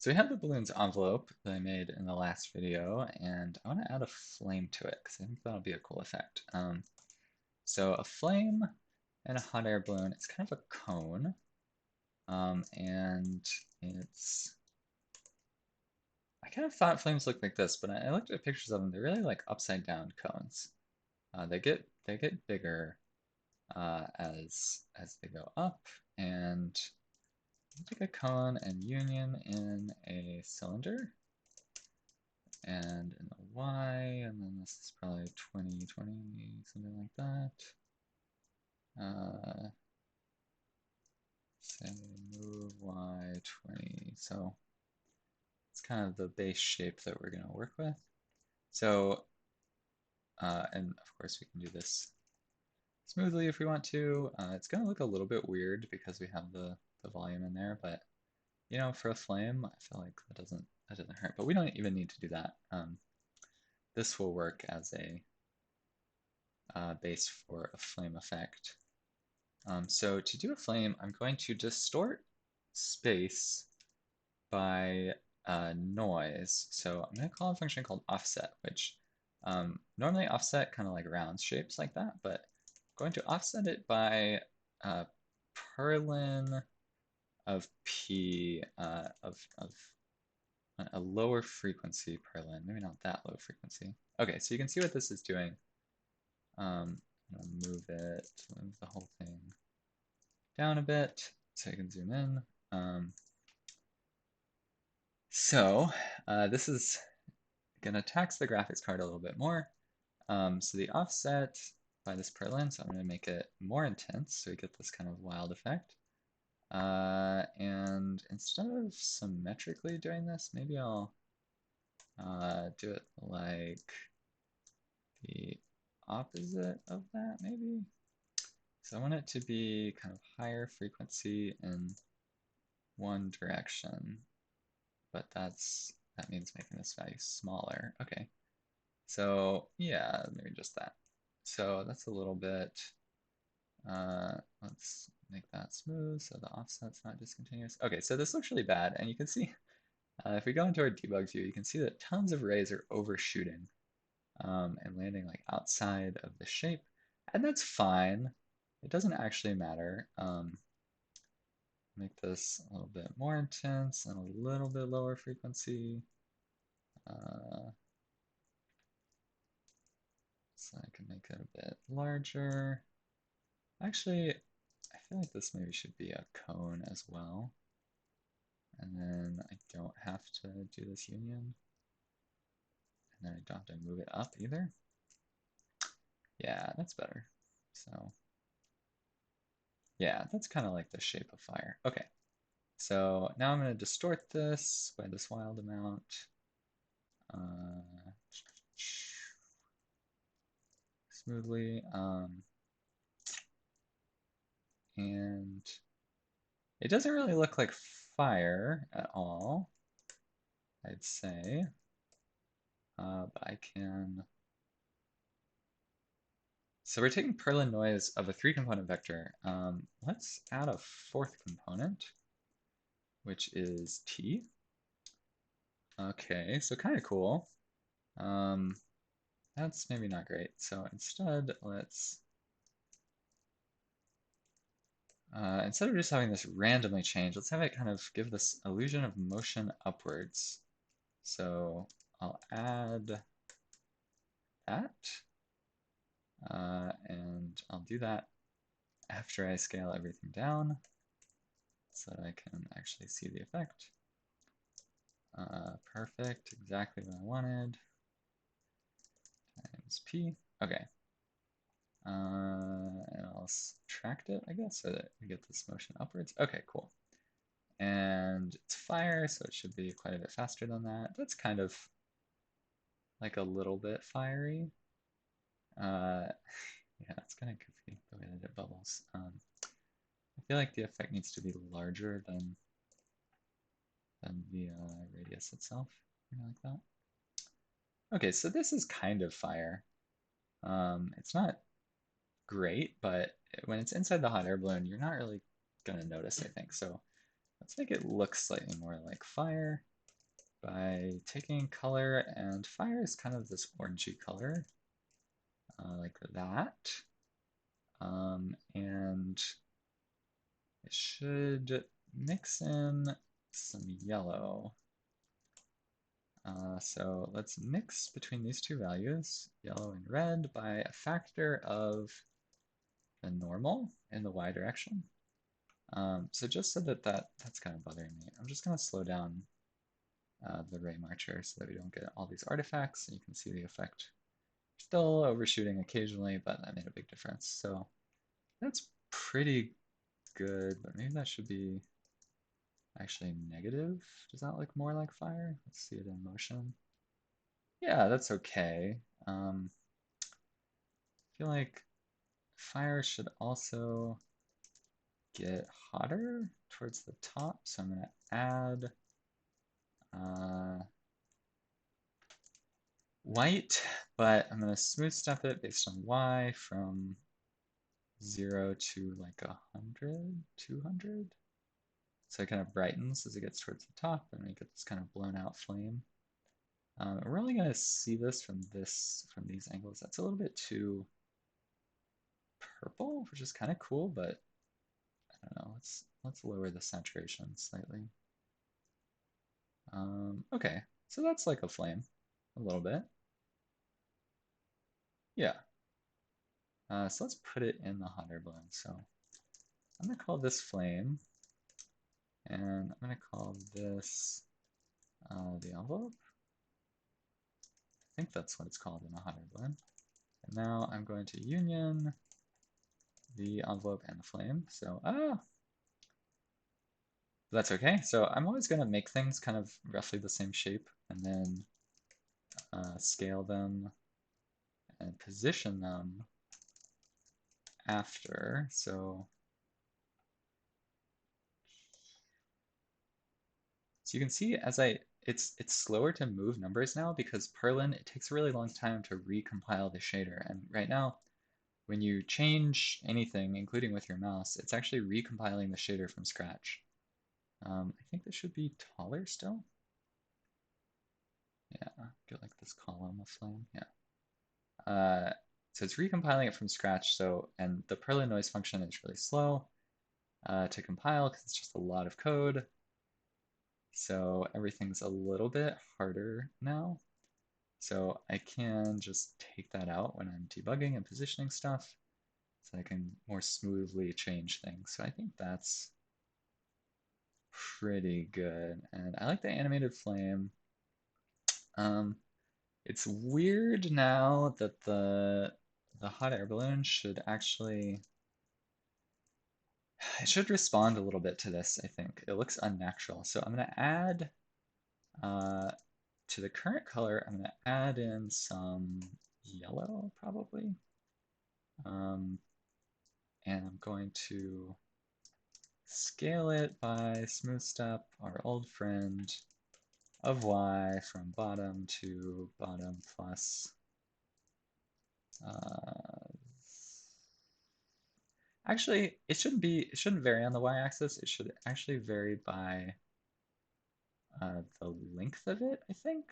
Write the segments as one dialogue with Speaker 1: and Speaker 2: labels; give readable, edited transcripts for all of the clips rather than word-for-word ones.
Speaker 1: So we have the balloons envelope that I made in the last video, and I want to add a flame to it because I think that'll be a cool effect. So a flame and a hot air balloon, it's kind of a cone, and I kind of thought flames looked like this, but I looked at pictures of them. They're really like upside down cones. They get bigger as they go up, and like a cone and union in a cylinder. And in the Y, and then this is probably 20, 20, something like that. Say move Y 20. So it's kind of the base shape that we're going to work with. So, and of course we can do this smoothly if we want to. It's going to look a little bit weird because we have the volume in there, but you know, for a flame, I feel like that doesn't hurt. But we don't even need to do that. This will work as a base for a flame effect. So to do a flame, I'm going to distort space by noise. So I'm going to call a function called offset, which normally offset kind of like rounds shapes like that, but I'm going to offset it by perlin of p of a lower frequency perlin, maybe not that low frequency. Okay, so you can see what this is doing. I'll move the whole thing down a bit so you can zoom in. So this is going to tax the graphics card a little bit more. So the offset by this perlin, so I'm going to make it more intense so we get this kind of wild effect. And instead of symmetrically doing this, maybe I'll do it like the opposite of that, maybe. So I want it to be kind of higher frequency in one direction, but that means making this value smaller. Okay, so yeah, maybe just that. So that's a little bit, let's make that smooth so the offset's not discontinuous. Okay, so this looks really bad, and you can see, if we go into our debug view, you can see that tons of rays are overshooting and landing like outside of the shape, and that's fine. It doesn't actually matter. Make this a little bit more intense and a little bit lower frequency. So I can make it a bit larger. Actually, I feel like this maybe should be a cone as well. And then I don't have to do this union. And then I don't have to move it up either. Yeah, that's better. So yeah, that's kind of like the shape of fire. Okay, so now I'm going to distort this by this wild amount. Smoothly. And it doesn't really look like fire at all, I'd say. But I can. So we're taking Perlin noise of a 3-component vector. Let's add a 4th component, which is t. Okay, so kind of cool. That's maybe not great. So instead, let's instead of just having this randomly change, let's have it kind of give this illusion of motion upwards. So I'll add that. And I'll do that after I scale everything down so that I can actually see the effect. Perfect, exactly what I wanted. Times P. Okay. And I'll subtract it, I guess, so that we get this motion upwards. Okay, cool. And it's fire, so it should be quite a bit faster than that. That's kind of like a little bit fiery. Yeah, it's kind of goofy the way that it bubbles. I feel like the effect needs to be larger than the radius itself, like that. Okay, so this is kind of fire. It's not great, but when it's inside the hot air balloon, you're not really gonna notice, I think. So let's make it look slightly more like fire. by taking color, and fire is kind of this orangey color, like that. And it should mix in some yellow. So let's mix between these two values, yellow and red, by a factor of the normal in the y direction. So just so that's kind of bothering me, I'm just going to slow down the ray marcher so that we don't get all these artifacts, and you can see the effect. Still overshooting occasionally, but that made a big difference. So that's pretty good, but maybe that should be actually negative. Does that look more like fire? Let's see it in motion. Yeah, that's okay. I feel like fire should also get hotter towards the top, so I'm going to add white, but I'm going to smooth step it based on y from 0 to like 100, 200. So it kind of brightens as it gets towards the top, and we get this kind of blown out flame. We're only going to see this from these angles. That's a little bit too purple, which is kind of cool, but I don't know. Let's lower the saturation slightly. Okay, so that's like a flame, a little bit. Yeah. So let's put it in the hot air balloon. So I'm gonna call this flame, and I'm gonna call this the envelope. I think that's what it's called in a hot air balloon. And now I'm going to union the envelope and the flame. So that's okay. So I'm always gonna make things kind of roughly the same shape, and then scale them and position them after. So you can see as it's slower to move numbers now because Perlin, it takes a really long time to recompile the shader. And right now, when you change anything, including with your mouse, it's actually recompiling the shader from scratch. I think this should be taller still. Yeah, get like this column of flame. Yeah. So it's recompiling it from scratch. So, and the Perlin noise function is really slow to compile because it's just a lot of code. So everything's a little bit harder now. So I can just take that out when I'm debugging and positioning stuff so I can more smoothly change things. So I think that's pretty good. And I like the animated flame. It's weird now that the hot air balloon should actually it should respond a little bit to this, I think. It looks unnatural. So I'm going to add to the current color, I'm going to add in some yellow probably. And I'm going to scale it by smooth step, our old friend of y from bottom to bottom plus. Actually, it shouldn't vary on the y-axis. It should actually vary by the length of it, I think.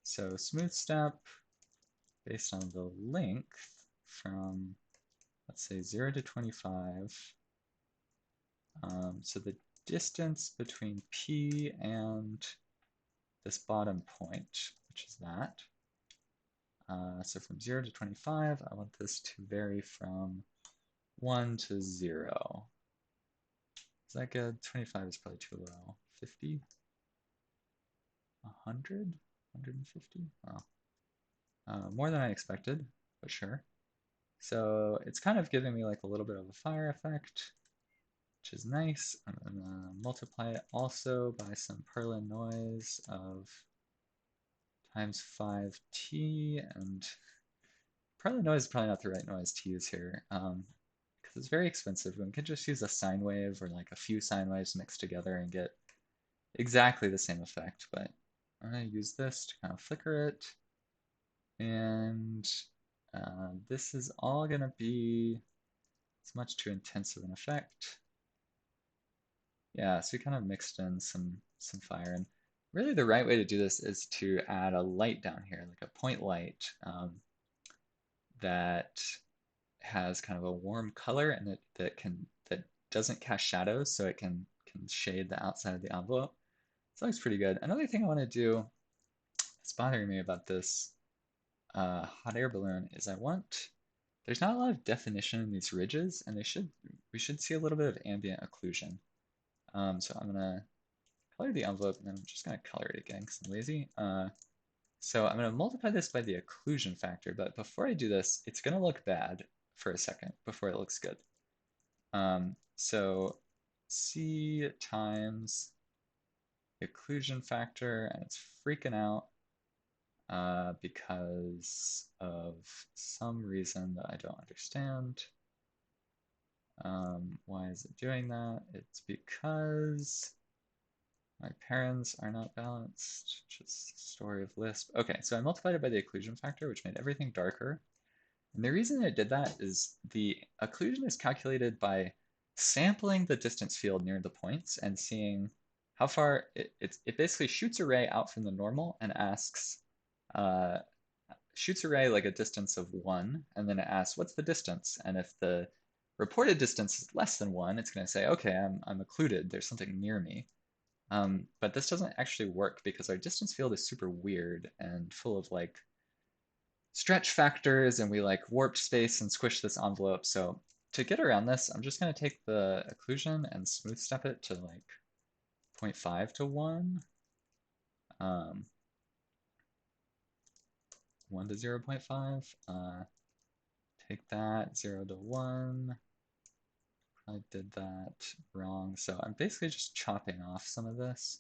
Speaker 1: So smooth step based on the length from, let's say, 0 to 25. So the distance between P and this bottom point, which is that. So from 0 to 25, I want this to vary from 1 to 0. Is that good? 25 is probably too low. 50? 100? 150? Oh. More than I expected, but sure. So it's kind of giving me like a little bit of a fire effect, which is nice. I'm gonna multiply it also by some Perlin noise of times 5t, and Perlin noise is probably not the right noise to use here, because it's very expensive. We could just use a sine wave or like a few sine waves mixed together and get exactly the same effect, but I'm gonna use this to kind of flicker it. And this is all going to be as much too intense of an effect. Yeah, so we kind of mixed in some fire. And really the right way to do this is to add a light down here, like a point light that has kind of a warm color and that doesn't cast shadows, so it can shade the outside of the envelope. So that looks pretty good. Another thing I want to do that's bothering me about this hot air balloon is there's not a lot of definition in these ridges, and we should see a little bit of ambient occlusion. So I'm gonna color the envelope, and then I'm just gonna color it again because I'm lazy. So I'm gonna multiply this by the occlusion factor, but before I do this, it's gonna look bad for a second before it looks good. So C times the occlusion factor, and it's freaking out because of some reason that I don't understand. Why is it doing that? It's because my parents are not balanced. Just story of Lisp. Okay, so I multiplied it by the occlusion factor, which made everything darker. And the reason it did that is the occlusion is calculated by sampling the distance field near the points and seeing how far it basically shoots a ray out from the normal and asks, uh, shoots a ray like a distance of 1, and then it asks, what's the distance? And if the reported distance is less than 1, it's going to say, okay, I'm occluded. There's something near me. But this doesn't actually work because our distance field is super weird and full of like stretch factors, and we like warped space and squish this envelope. So to get around this, I'm just going to take the occlusion and smooth step it to like 0.5 to 1. 1 to 0.5. Take that 0 to 1. I did that wrong. So I'm basically just chopping off some of this.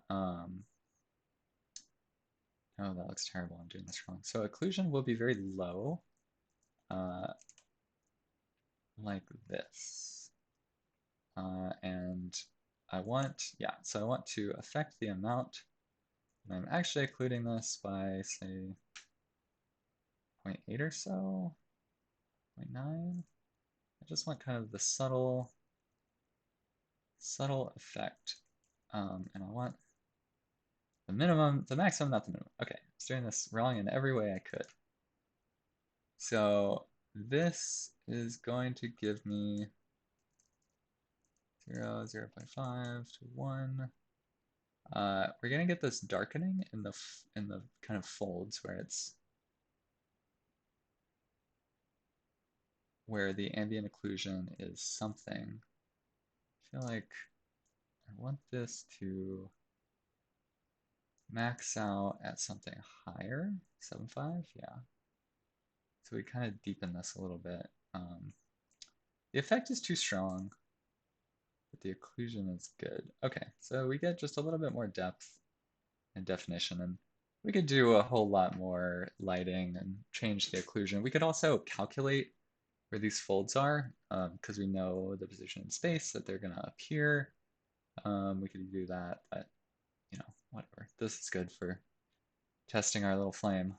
Speaker 1: Oh, that looks terrible. I'm doing this wrong. So occlusion will be very low, uh, like this. And so I want to affect the amount. And I'm actually occluding this by, say, 0.8 or so, 0.9. I just want kind of the subtle effect. And I want the minimum, the maximum, not the minimum. Okay, I was doing this wrong in every way I could. So this is going to give me 0, 0.5 to 1. We're gonna get this darkening in the kind of folds where the ambient occlusion is something. I feel like I want this to max out at something higher, 7.5, yeah. So we kind of deepen this a little bit. The effect is too strong, but the occlusion is good. Okay, so we get just a little bit more depth and definition, and we could do a whole lot more lighting and change the occlusion. We could also calculate where these folds are because we know the position in space that they're going to appear. We could do that, but whatever. This is good for testing our little flame.